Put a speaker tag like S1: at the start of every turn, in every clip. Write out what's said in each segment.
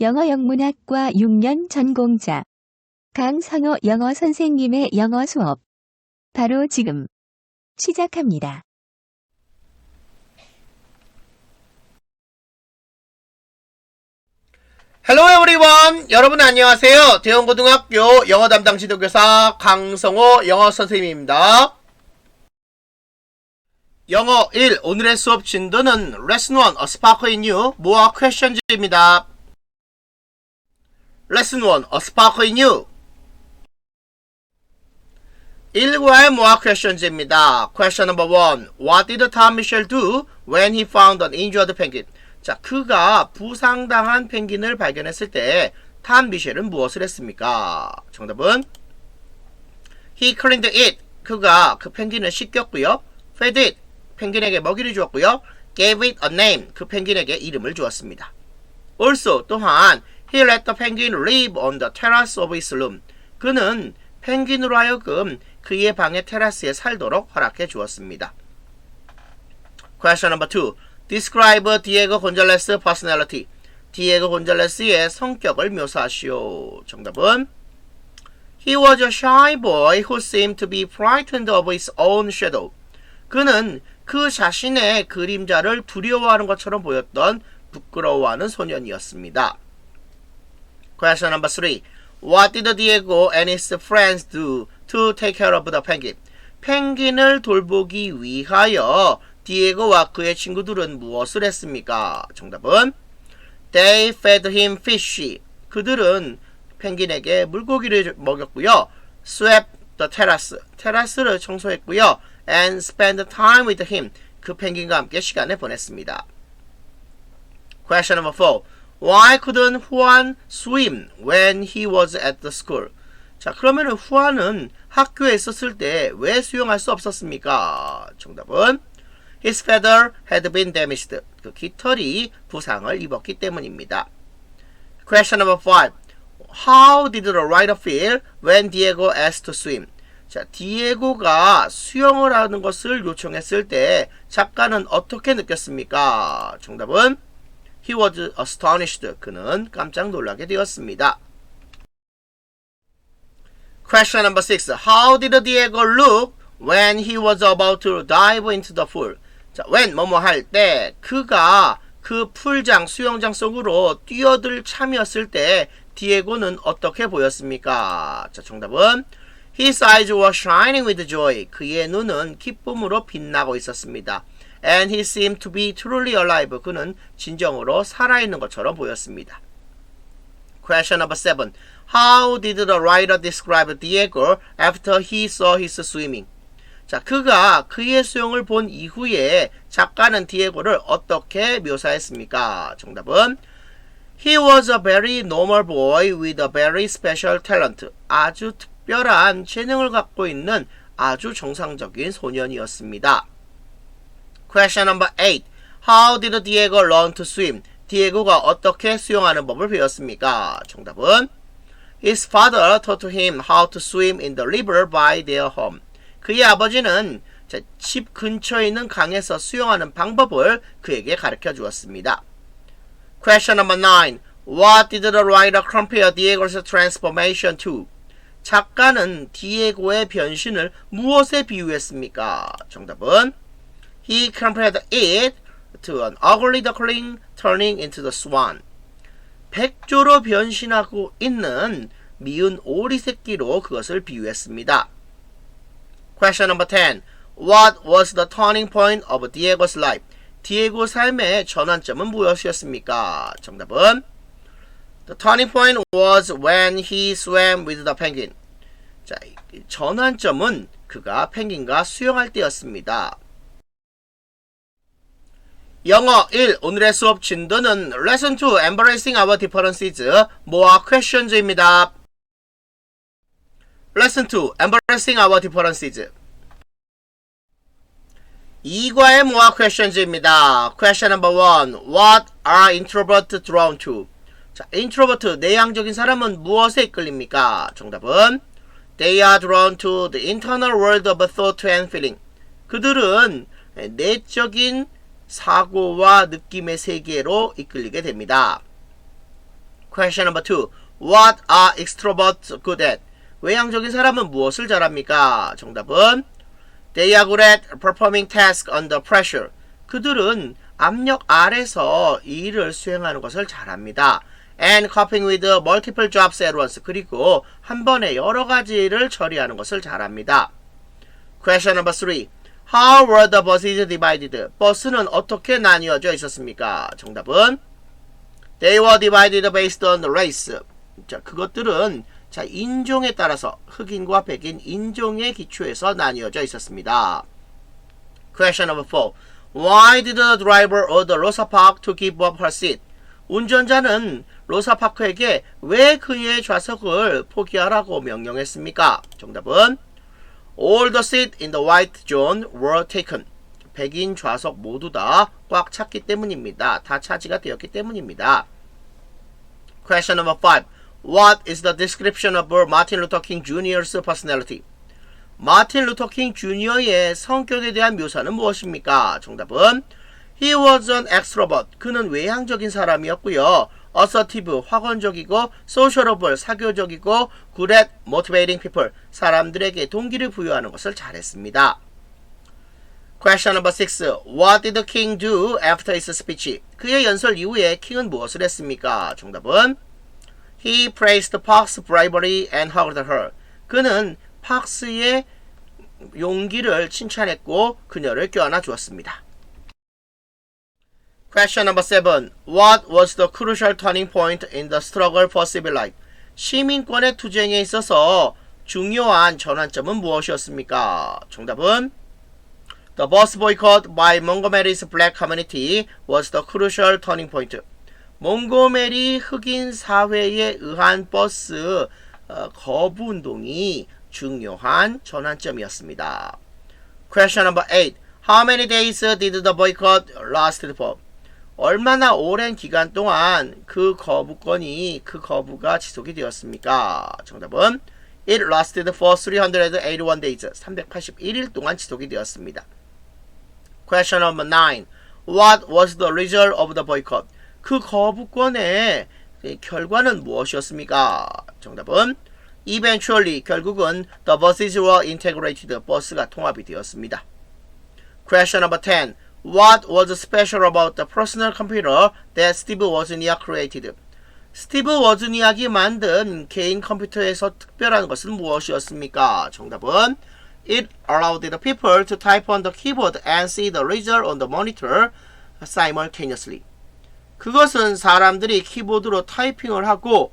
S1: 영어 영문학과 6년 전공자 강선호 영어 선생님의 영어 수업 바로 지금 시작합니다.
S2: Hello everyone! 여러분 안녕하세요. 대원고등학교 영어 담당 지도교사 강성호 영어 선생님입니다. 영어 1 오늘의 수업 진도는 Lesson 1 A Spark in You More Questions입니다. Lesson 1 A Spark in You 1과의 More Questions입니다. Question number 1 What did Tom Mitchell do when he found an injured penguin? 자, 그가 부상당한 펭귄을 발견했을 때 탐 미셸은 무엇을 했습니까? 정답은 He cleaned it. 그가 그 펭귄을 씻겼고요. Fed it. 펭귄에게 먹이를 주었고요. Gave it a name. 그 펭귄에게 이름을 주었습니다. Also 또한 He let the penguin live on the terrace of his room. 그는 펭귄으로 하여금 그의 방의 테라스에 살도록 허락해 주었습니다. Question number 2. Describe Diego Gonzalez's personality. 디에고 곤잘레스의 성격을 묘사하시오. 정답은 He was a shy boy who seemed to be frightened of his own shadow. 그는 그 자신의 그림자를 두려워하는 것처럼 보였던 부끄러워하는 소년이었습니다. Question number 3. What did Diego and his friends do to take care of the penguin? 펭귄을 돌보기 위하여 디에고와 그의 친구들은 무엇을 했습니까? 정답은 They fed him fish. 그들은 펭귄에게 물고기를 먹였고요. Swept the terrace. 테라스를 청소했고요. And spent time with him. 그 펭귄과 함께 시간을 보냈습니다. Question number 4. Why couldn't Juan swim when he was at the school? 자, 그러면은 후안은 학교에 있었을 때 왜 수영할 수 없었습니까? 정답은 His feather had been damaged. 그 깃털이 부상을 입었기 때문입니다. Question number 5. How did the writer feel when Diego asked to swim? 자, 디에고가 수영을 하는 것을 요청했을 때 작가는 어떻게 느꼈습니까? 정답은 He was astonished. 그는 깜짝 놀라게 되었습니다. Question number 6. How did Diego look when he was about to dive into the pool? 자, when 뭐뭐 할 때 그가 그 풀장 수영장 속으로 뛰어들 참이었을 때 디에고는 어떻게 보였습니까? 자, 정답은 His eyes were shining with joy. 그의 눈은 기쁨으로 빛나고 있었습니다. And he seemed to be truly alive. 그는 진정으로 살아있는 것처럼 보였습니다. Question number 7. How did the writer describe Diego after he saw his swimming? 자, 그가 그의 수영을 본 이후에 작가는 디에고를 어떻게 묘사했습니까? 정답은 He was a very normal boy with a very special talent. 아주 특별한 재능을 갖고 있는 아주 정상적인 소년이었습니다. Question number 8. How did Diego learn to swim? 디에고가 어떻게 수영하는 법을 배웠습니까? 정답은 His father taught him how to swim in the river by their home. 그의 아버지는 집 근처에 있는 강에서 수영하는 방법을 그에게 가르쳐 주었습니다. Question number 9. What did the writer compare Diego's transformation to? 작가는 디에고의 변신을 무엇에 비유했습니까? 정답은 He compared it to an ugly duckling turning into the swan. 백조로 변신하고 있는 미운 오리 새끼로 그것을 비유했습니다. Question number 10. What was the turning point of Diego's life? 디에고 삶의 전환점은 무엇이었습니까? 정답은 The turning point was when he swam with the penguin. 자, 전환점은 그가 펭귄과 수영할 때였습니다. 영어 1 오늘의 수업 진도는 Lesson 2 Embracing Our Differences More Questions입니다. Lesson 2 Embracing Our Differences 2과의 More Questions입니다. Question number 1. What are introverts drawn to? 자, introvert, 내향적인 사람은 무엇에 이끌립니까? 정답은 They are drawn to the internal world of thought and feeling. 그들은 내적인 사고와 느낌의 세계로 이끌리게 됩니다. Question number 2. What are extroverts good at? 외향적인 사람은 무엇을 잘합니까? 정답은 They are good at performing tasks under pressure. 그들은 압력 아래서 일을 수행하는 것을 잘합니다. And coping with multiple jobs at once. 그리고 한 번에 여러 가지를 처리하는 것을 잘합니다. Question number 3. How were the buses divided? 버스는 어떻게 나뉘어져 있었습니까? 정답은 They were divided based on the race. 자, 그것들은 인종에 따라서 흑인과 백인 인종의 기초에서 나뉘어져 있었습니다. Question number 4. Why did the driver order Rosa Parks to give up her seat? 운전자는 로사 파크에게 왜 그의 좌석을 포기하라고 명령했습니까? 정답은 All the seats in the white zone were taken. 백인 좌석 모두 다 꽉 찼기 때문입니다. 다 차지가 되었기 때문입니다. Question number 5. What is the description of Martin Luther King Jr.'s personality? 마틴 루터 킹 주니어의 성격에 대한 묘사는 무엇입니까? 정답은 He was an extrovert. 그는 외향적인 사람이었고요. assertive, 확언적이고 sociable, 사교적이고 good at motivating people. 사람들에게 동기를 부여하는 것을 잘했습니다. Question number 6. What did the king do after his speech? 그의 연설 이후에 킹은 무엇을 했습니까? 정답은 He praised Park's bravery and hugged her. 그는 팍스의 용기를 칭찬했고 그녀를 껴안아 주었습니다. Question number 7. What was the crucial turning point in the struggle for civil life? 시민권의 투쟁에 있어서 중요한 전환점은 무엇이었습니까? 정답은 The bus boycott by Montgomery's black community was the crucial turning point. 몽고메리 흑인 사회에 의한 버스 거부 운동이 중요한 전환점이었습니다. Question number 8. How many days did the boycott last for? 얼마나 오랜 기간 동안 그 거부가 지속이 되었습니까? 정답은 It lasted for 381 days. 381일 동안 지속이 되었습니다. Question number 9. What was the result of the boycott? 그 거부권의 결과는 무엇이었습니까? 정답은 Eventually, 결국은 the buses were integrated. 버스가 통합이 되었습니다. Question number 10. What was special about the personal computer that Steve Wozniak created? 스티브 워즈니악이 만든 개인 컴퓨터에서 특별한 것은 무엇이었습니까? 정답은 It allowed the people to type on the keyboard and see the result on the monitor simultaneously. 그것은 사람들이 키보드로 타이핑을 하고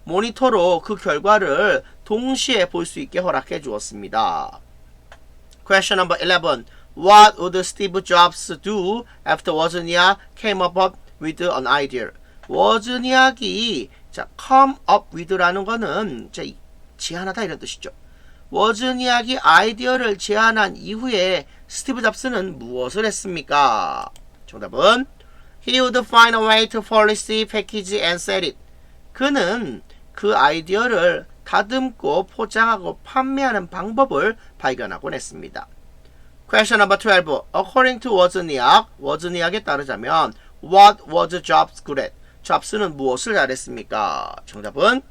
S2: 모니터로 그 결과를 동시에 볼 수 있게 허락해 주었습니다. Question number 11. What would Steve Jobs do after Wozniak came up with an idea? 워즈니악이 come up with라는 거는 제안하다 이런 뜻이죠. 워즈니악이 아이디어를 제안한 이후에 스티브 잡스는 무엇을 했습니까? 정답은 He would find a way to policy, package and sell it. 그는 그 아이디어를 다듬고 포장하고 판매하는 방법을 발견하곤 했습니다. Question number 12. According to Wozniak, 워즈니악에 따르자면 What was Jobs good at? 잡스는 무엇을 잘했습니까? 정답은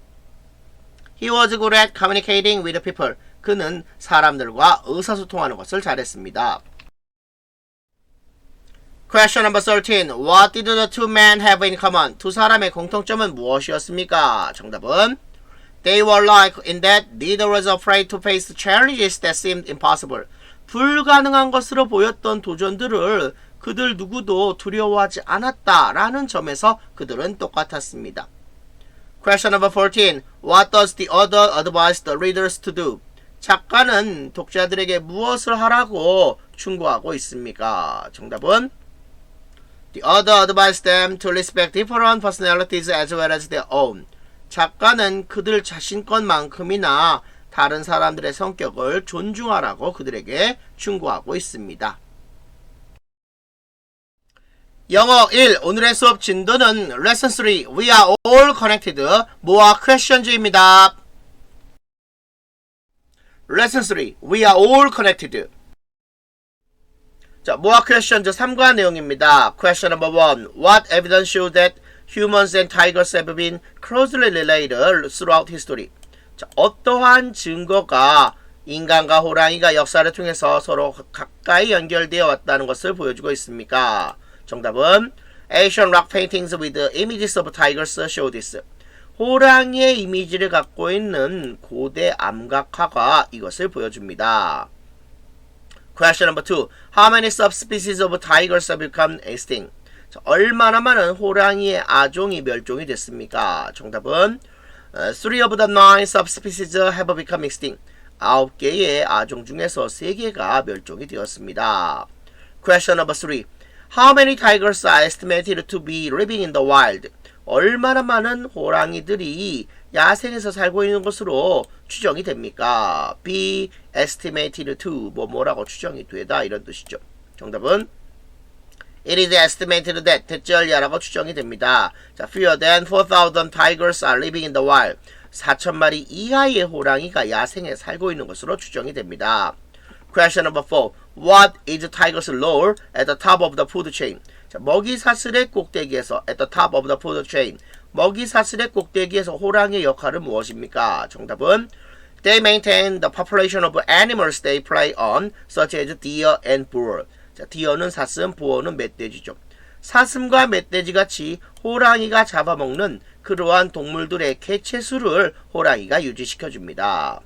S2: He was good at communicating with people. 그는 사람들과 의사소통하는 것을 잘했습니다. Question number 13. What did the two men have in common? 두 사람의 공통점은 무엇이었습니까? 정답은 They were alike in that neither was afraid to face challenges that seemed impossible. 불가능한 것으로 보였던 도전들을 그들 누구도 두려워하지 않았다라는 점에서 그들은 똑같았습니다. Question number 14. What does the author advise the readers to do? 작가는 독자들에게 무엇을 하라고 충고하고 있습니까? 정답은 The author advised them to respect different personalities as well as their own. 작가는 그들 자신 것만큼이나 다른 사람들의 성격을 존중하라고 그들에게 충고하고 있습니다. 영어 1. 오늘의 수업 진도는 Lesson 3. We are all connected. 모아 퀘션즈입니다. Lesson 3. We are all connected. 자, 모아 퀘션즈 3과 내용입니다. Question number 1. What evidence shows that humans and tigers have been closely related throughout history. 자, 어떠한 증거가 인간과 호랑이가 역사를 통해서 서로 가까이 연결되어 왔다는 것을 보여주고 있습니까? 정답은 Asian rock paintings with images of tigers show this. 호랑이의 이미지를 갖고 있는 고대 암각화가 이것을 보여줍니다. Question number 2. How many subspecies of tigers have become extinct? 자, 얼마나 많은 호랑이의 아종이 멸종이 됐습니까? 정답은 3 of the 9 subspecies have become extinct. 9개의 아종 중에서 3개가 멸종이 되었습니다. Question number 3. How many tigers are estimated to be living in the wild? 얼마나 많은 호랑이들이 야생에서 살고 있는 것으로 추정이 됩니까? be estimated to 뭐라고 추정이 되다 이런 뜻이죠. 정답은 It is estimated that 대절야라고 추정이 됩니다. 자, fewer than 4,000 tigers are living in the wild. 4,000마리 이하의 호랑이가 야생에 살고 있는 것으로 추정이 됩니다. Question number 4. What is the tiger's role at the top of the food chain? 자, 먹이 사슬의 꼭대기에서 at the top of the food chain. 먹이 사슬의 꼭대기에서 호랑이의 역할은 무엇입니까? 정답은 They maintain the population of animals they prey on, such as deer and boar. 자, 디어는 사슴, 보어는 멧돼지죠. 사슴과 멧돼지 같이 호랑이가 잡아먹는 그러한 동물들의 개체수를 호랑이가 유지시켜줍니다.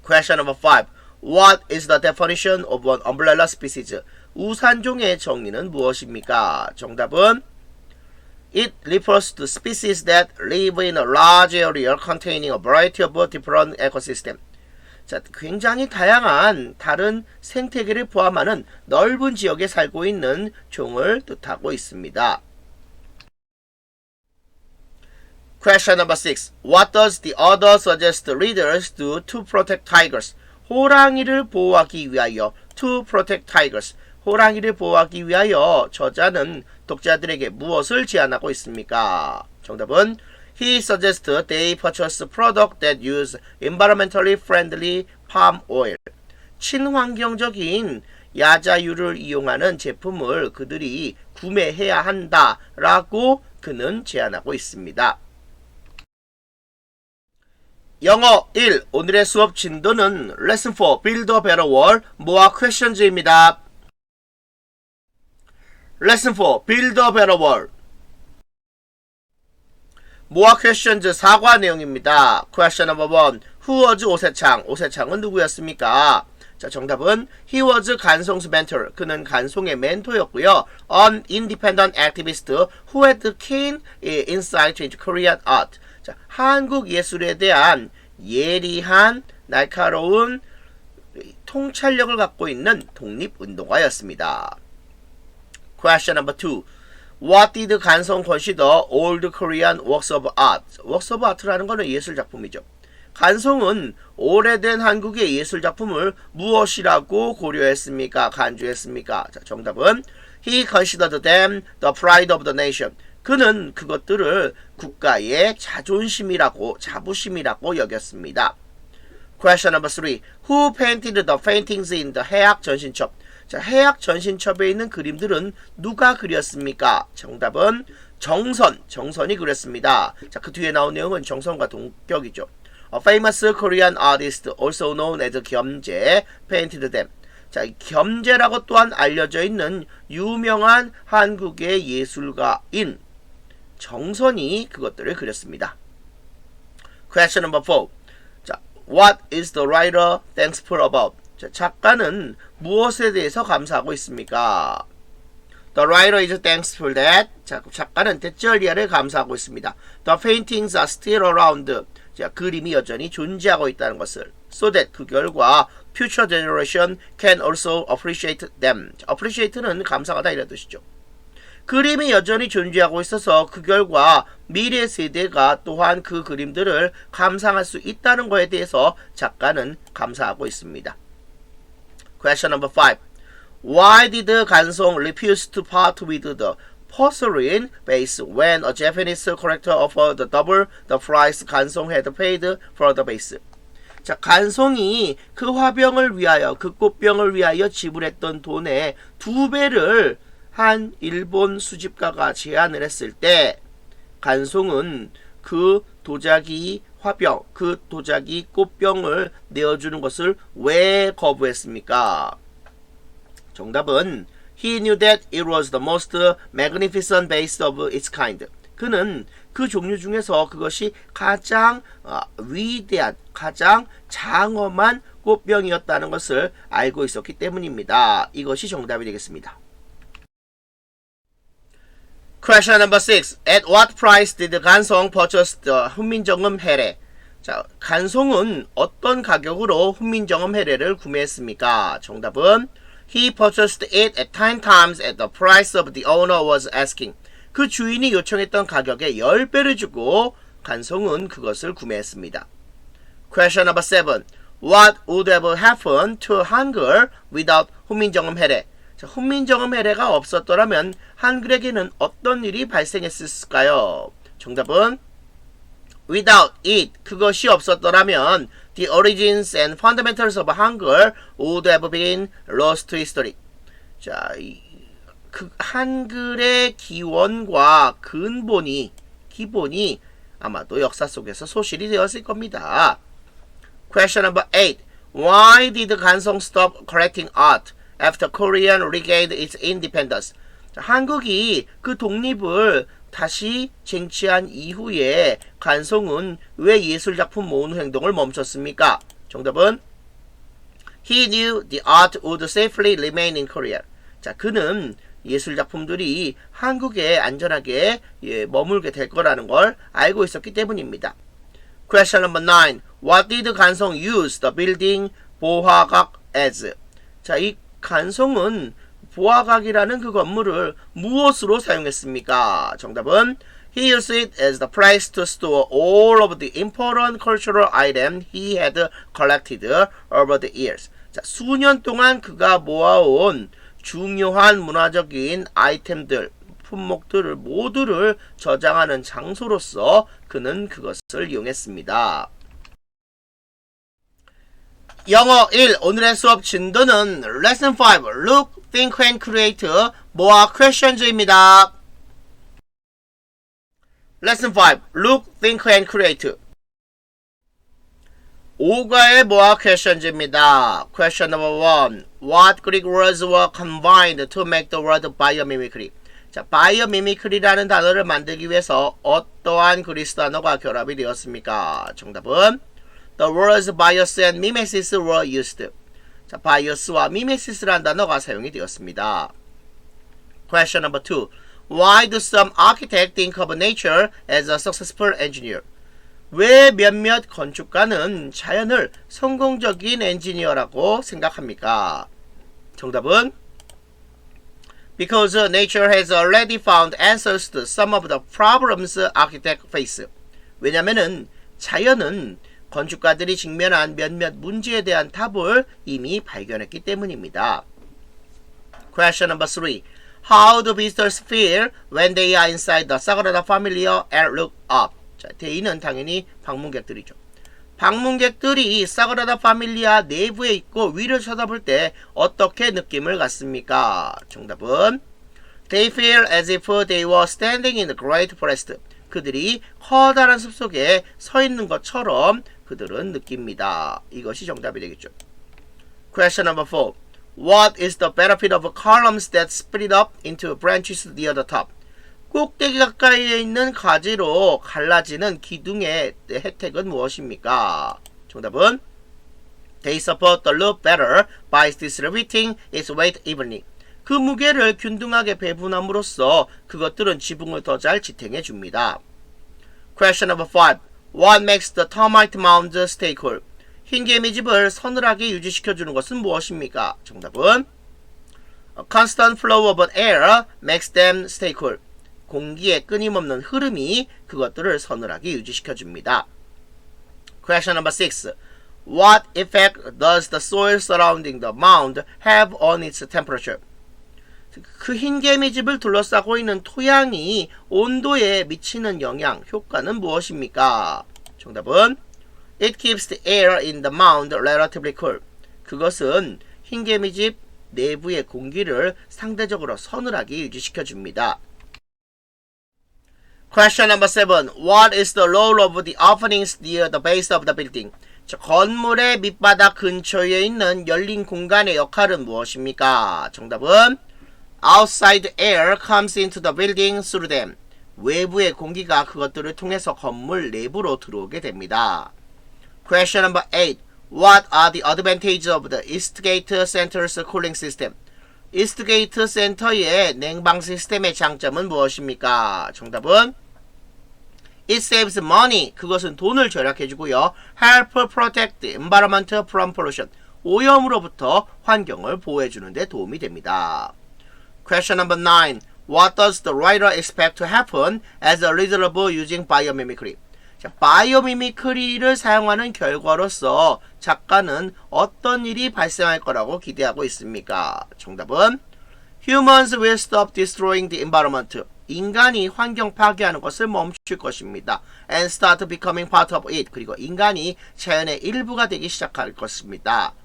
S2: Question number 5. What is the definition of an umbrella species? 우산종의 정의는 무엇입니까? 정답은 It refers to species that live in a large area containing a variety of different ecosystems. 자, 굉장히 다양한 다른 생태계를 포함하는 넓은 지역에 살고 있는 종을 뜻하고 있습니다. Question number 6. What does the author suggest readers do to protect tigers? 호랑이를 보호하기 위하여 to protect tigers. 호랑이를 보호하기 위하여 저자는 독자들에게 무엇을 제안하고 있습니까? 정답은 He suggests they purchase products that use environmentally friendly palm oil. 친환경적인 야자유를 이용하는 제품을 그들이 구매해야 한다라고 그는 제안하고 있습니다. 영어 1. 오늘의 수업 진도는 Lesson 4 Build a Better World 모아 퀘션즈입니다. Lesson 4 Build a Better World 모아 퀘션즈 사과 내용입니다. Question number 1. Who was 오세창? 오세창은 누구였습니까? 자, 정답은 He was 간송's mentor. 그는 간송의 멘토였고요. An independent activist who had keen insight into Korean art. 자, 한국 예술에 대한 예리한 날카로운 통찰력을 갖고 있는 독립운동가였습니다. Question number 2. What did 간송 consider old Korean works of art? works of art라는 것은 예술작품이죠. 간송은 오래된 한국의 예술작품을 무엇이라고 고려했습니까? 간주했습니까? 자, 정답은 He considered them the pride of the nation. 그는 그것들을 국가의 자존심이라고 자부심이라고 여겼습니다. Question number 3. Who painted the paintings in the 해학 전신첩? 자, 해학 전신첩에 있는 그림들은 누가 그렸습니까? 정답은 정선이 그렸습니다. 자, 그 뒤에 나온 내용은 정선과 동격이죠. A famous Korean artist, also known as 겸재, painted them. 자, 겸재라고 또한 알려져 있는 유명한 한국의 예술가인 정선이 그것들을 그렸습니다. Question number 4. 자, what is the writer thankful about? 자, 작가는 무엇에 대해서 감사하고 있습니까? The writer is thankful that. 자, 작가는 대절리아를 감사하고 있습니다. The paintings are still around. 자, 그림이 여전히 존재하고 있다는 것을. So that 그 결과 future generation can also appreciate them. 자, appreciate는 감사하다 이런 뜻이죠. 그림이 여전히 존재하고 있어서 그 결과 미래 세대가 또한 그 그림들을 감상할 수 있다는 것에 대해서 작가는 감사하고 있습니다. Question number 5. Why did 간송 refuse to part with the porcelain vase when a Japanese collector offered double the price 간송 had paid for the vase? 자, 간송이 그 화병을 위하여, 그 꽃병을 위하여 지불했던 돈의 2배를 한 일본 수집가가 제안을 했을 때 간송은 그 도자기 화병, 그 도자기 꽃병을 내어주는 것을 왜 거부했습니까? 정답은 He knew that it was the most magnificent vase of its kind. 그는 그 종류 중에서 그것이 가장 위대한, 가장 장엄한 꽃병이었다는 것을 알고 있었기 때문입니다. 이것이 정답이 되겠습니다. Question number 6. At what price did 간송 purchase the 훈민정음 해례? 자, 간송은 어떤 가격으로 훈민정음 해례를 구매했습니까? 정답은 He purchased it at 10 times at the price of the owner was asking. 그 주인이 요청했던 가격의 10배를 주고 간송은 그것을 구매했습니다. Question number 7. What would have happened to 한글 without 훈민정음 해례? 자, 훈민정음 해례가 없었더라면 한글에게는 어떤 일이 발생했을까요? 정답은 without it, 그것이 없었더라면 the origins and fundamentals of 한글 would have been lost to history. 자, 그 한글의 기원과 기본이 아마도 역사 속에서 소실이 되었을 겁니다. Question number 8. Why did 간송 stop collecting art after Korean regained its independence? 자, 한국이 그 독립을 다시 쟁취한 이후에 간송은 왜 예술작품 모으는 행동을 멈췄습니까? 정답은 He knew the art would safely remain in Korea. 자, 그는 예술작품들이 한국에 안전하게 머물게 될 거라는 걸 알고 있었기 때문입니다. Question number 9. What did 간송 use the building 보화각 as? 자, 이 간송은 보화각이라는 그 건물을 무엇으로 사용했습니까? 정답은 He used it as the place to store all of the important cultural items he had collected over the years. 자, 수년 동안 그가 모아온 중요한 문화적인 아이템들, 품목들을 모두를 저장하는 장소로서 그는 그것을 이용했습니다. 영어 1 오늘의 수업 진도는 Lesson 5 Look, Think and Create 모아 Questions입니다. Lesson 5 Look, Think and Create 5과의 모아 Questions입니다. Question number 1 What Greek words were combined to make the word biomimicry? 자, biomimicry라는 단어를 만들기 위해서 어떠한 그리스 단어가 결합이 되었습니까? 정답은 The words bias and mimesis were used. 자, bias와 mimesis라는 단어가 사용이 되었습니다. Question number 2. Why do some architects think of nature as a successful engineer? 왜 몇몇 건축가는 자연을 성공적인 엔지니어라고 생각합니까? 정답은 Because nature has already found answers to some of the problems architects face. 왜냐면은 자연은 건축가들이 직면한 몇몇 문제에 대한 답을 이미 발견했기 때문입니다. Question number 3. How do visitors feel when they are inside the Sagrada Familia and look up? 자, 대인은 당연히 방문객들이죠. 방문객들이 사그라다 파밀리아 내부에 있고 위를 쳐다볼 때 어떻게 느낌을 갖습니까? 정답은 They feel as if they were standing in the great forest. 그들이 커다란 숲속에 서 있는 것처럼 그들은 느낍니다. 이것이 정답이 되겠죠. Question number 4. What is the benefit of columns that split up into branches near the top? 꼭대기 가까이에 있는 가지로 갈라지는 기둥의 혜택은 무엇입니까? 정답은 They support the loop better by distributing its weight evenly. 그 무게를 균등하게 배분함으로써 그것들은 지붕을 더 잘 지탱해 줍니다. Question number 5. What makes the termite mound stay cool? 흰 개미집을 서늘하게 유지시켜주는 것은 무엇입니까? 정답은 A constant flow of air makes them stay cool. 공기의 끊임없는 흐름이 그것들을 서늘하게 유지시켜줍니다. Question number 6. What effect does the soil surrounding the mound have on its temperature? 그 흰개미집을 둘러싸고 있는 토양이 온도에 미치는 영향, 효과는 무엇입니까? 정답은 It keeps the air in the mound relatively cool. 그것은 흰개미집 내부의 공기를 상대적으로 서늘하게 유지시켜줍니다. Question number 7. What is the role of the openings near the base of the building? 자, 건물의 밑바닥 근처에 있는 열린 공간의 역할은 무엇입니까? 정답은 Outside air comes into the building through them. 외부의 공기가 그것들을 통해서 건물 내부로 들어오게 됩니다. Question number 8. What are the advantages of the Eastgate Center's cooling system? 이스트게이트 센터의 냉방 시스템의 장점은 무엇입니까? 정답은 It saves money. 그것은 돈을 절약해주고요. Help protect the environment from pollution. 오염으로부터 환경을 보호해주는 데 도움이 됩니다. Question number 9. What does the writer expect to happen as a result of using biomimicry? 자, 바이오미미크리를 사용하는 결과로서 작가는 어떤 일이 발생할 거라고 기대하고 있습니까? 정답은 Humans will stop destroying the environment. 인간이 환경 파괴하는 것을 멈출 것입니다. And start becoming part of it. 그리고 인간이 자연의 일부가 되기 시작할 것입니다.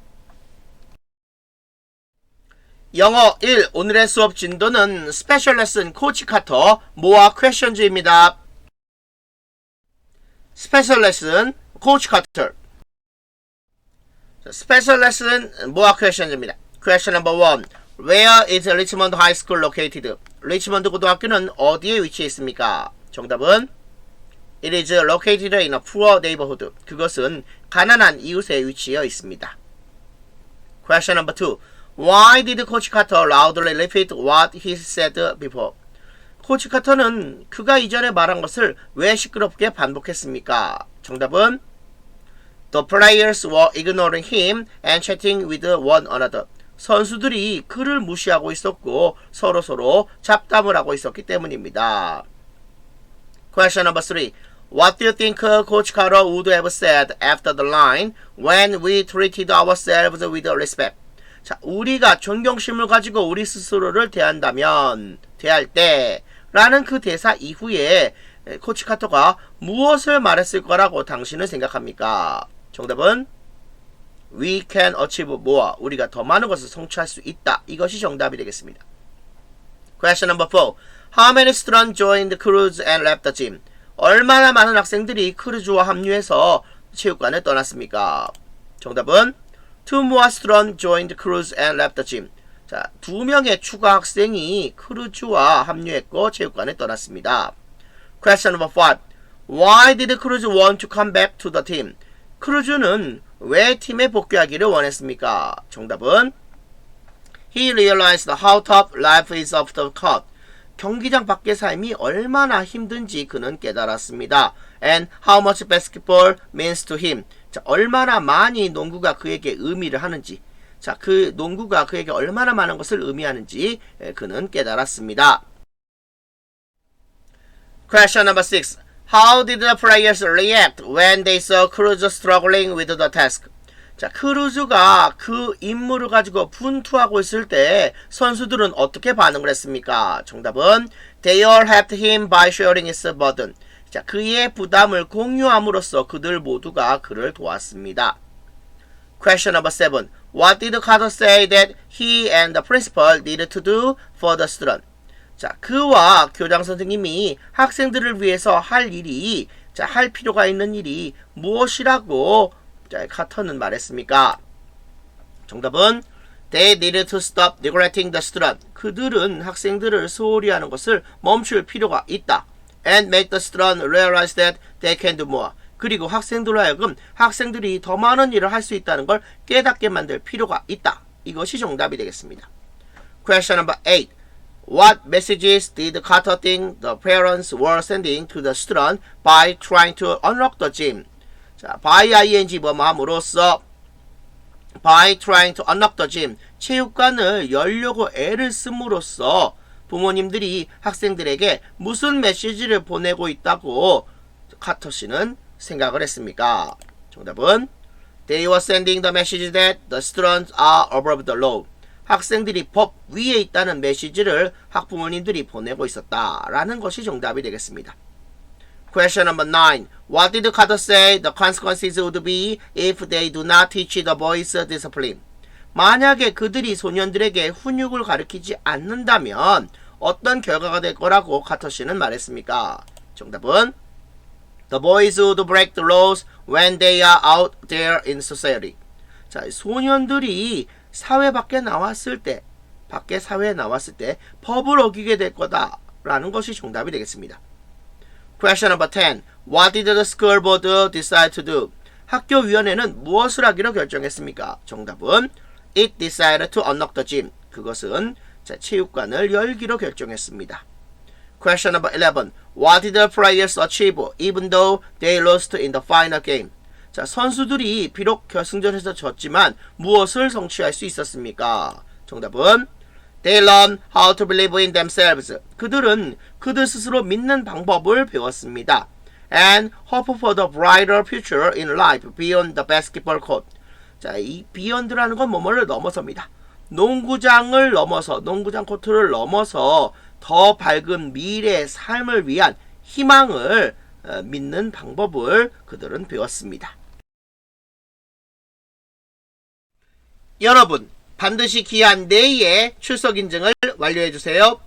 S2: 영어 1. 오늘의 수업 진도는 스페셜 레슨 코치 카터 모아 퀘션즈입니다. 스페셜 레슨 코치 카터. 스페셜 레슨 모아 퀘션즈입니다. Question number 1. Where is Richmond High School located? 리치먼드 고등학교는 어디에 위치해 있습니까? 정답은 It is located in a poor neighborhood. 그것은 가난한 이웃에 위치해 있습니다. Question number 2. Why did Coach Carter loudly repeat what he said before? 코치 카터는 그가 이전에 말한 것을 왜 시끄럽게 반복했습니까? 정답은 The players were ignoring him and chatting with one another. 선수들이 그를 무시하고 있었고 서로서로 잡담을 하고 있었기 때문입니다. Question number 3. What do you think Coach Carter would have said after the line when we treated ourselves with respect? 자, 우리가 존경심을 가지고 우리 스스로를 대할 때 라는 그 대사 이후에 코치 카터가 무엇을 말했을 거라고 당신은 생각합니까? 정답은 We can achieve more. 우리가 더 많은 것을 성취할 수 있다. 이것이 정답이 되겠습니다. Question number 4. How many students joined cruise and left the gym? 얼마나 많은 학생들이 크루즈와 합류해서 체육관을 떠났습니까? 정답은 2 more students joined cruise and left the gym. 자, 2명의 추가 학생이 크루즈와 합류했고 체육관을 떠났습니다. Question number 5. Why did Cruz want to come back to the team? 크루즈는 왜 팀에 복귀하기를 원했습니까? 정답은 He realized how tough life is off the court. 경기장 밖의 삶이 얼마나 힘든지 그는 깨달았습니다. And how much basketball means to him. 자, 얼마나 많이 농구가 그에게 의미를 하는지, 자, 그 농구가 그에게 얼마나 많은 것을 의미하는지 그는 깨달았습니다. Question number 6. How did the players react when they saw Cruz struggling with the task? 자, 크루즈가 그 임무를 가지고 분투하고 있을 때 선수들은 어떻게 반응을 했습니까? 정답은 They all helped him by sharing his burden. 자, 그의 부담을 공유함으로써 그들 모두가 그를 도왔습니다. Question number 7. What did Carter say that he and the principal needed to do for the student? 자, 그와 교장 선생님이 학생들을 위해서 할 필요가 있는 일이 무엇이라고 카터는 말했습니까? 정답은 They needed to stop neglecting the student. 그들은 학생들을 소홀히 하는 것을 멈출 필요가 있다. And make the student realize that they can do more. 그리고 학생들로 하여금 학생들이 더 많은 일을 할 수 있다는 걸 깨닫게 만들 필요가 있다. 이것이 정답이 되겠습니다. Question number 8. What messages did Carter think the parents were sending to the student by trying to unlock the gym? 자, by ing 뭐뭐함으로써 by trying to unlock the gym. 체육관을 열려고 애를 씀으로써 부모님들이 학생들에게 무슨 메시지를 보내고 있다고 카터 씨는 생각을 했습니까? 정답은 They were sending the message that the students are above the law. 학생들이 법 위에 있다는 메시지를 학부모님들이 보내고 있었다라는 것이 정답이 되겠습니다. Question number 9. What did Carter say the consequences would be if they do not teach the boys discipline? 만약에 그들이 소년들에게 훈육을 가르치지 않는다면 어떤 결과가 될 거라고 카터 씨는 말했습니까? 정답은 The boys would break the laws when they are out there in society. 자, 소년들이 사회 밖에 나왔을 때, 밖에 사회에 나왔을 때 법을 어기게 될 거다라는 것이 정답이 되겠습니다. Question number 10. What did the school board decide to do? 학교위원회는 무엇을 하기로 결정했습니까? 정답은 It decided to unlock the gym. 그것은 자, 체육관을 열기로 결정했습니다. Question number 11. What did the players achieve even though they lost in the final game? 자, 선수들이 비록 결승전에서 졌지만 무엇을 성취할 수 있었습니까? 정답은 They learned how to believe in themselves. 그들은 그들 스스로 믿는 방법을 배웠습니다. And hope for the brighter future in life beyond the basketball court. 자, 이 beyond라는 건 뭐뭐를 넘어섭니다. 농구장을 넘어서, 농구장 코트를 넘어서 더 밝은 미래의 삶을 위한 희망을 믿는 방법을 그들은 배웠습니다. 여러분, 반드시 기한 내에 출석 인증을 완료해 주세요.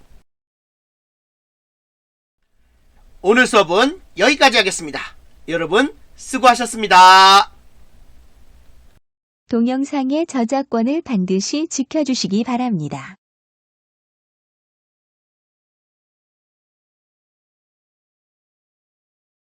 S2: 오늘 수업은 여기까지 하겠습니다. 여러분, 수고하셨습니다.
S1: 동영상의 저작권을 반드시 지켜주시기 바랍니다.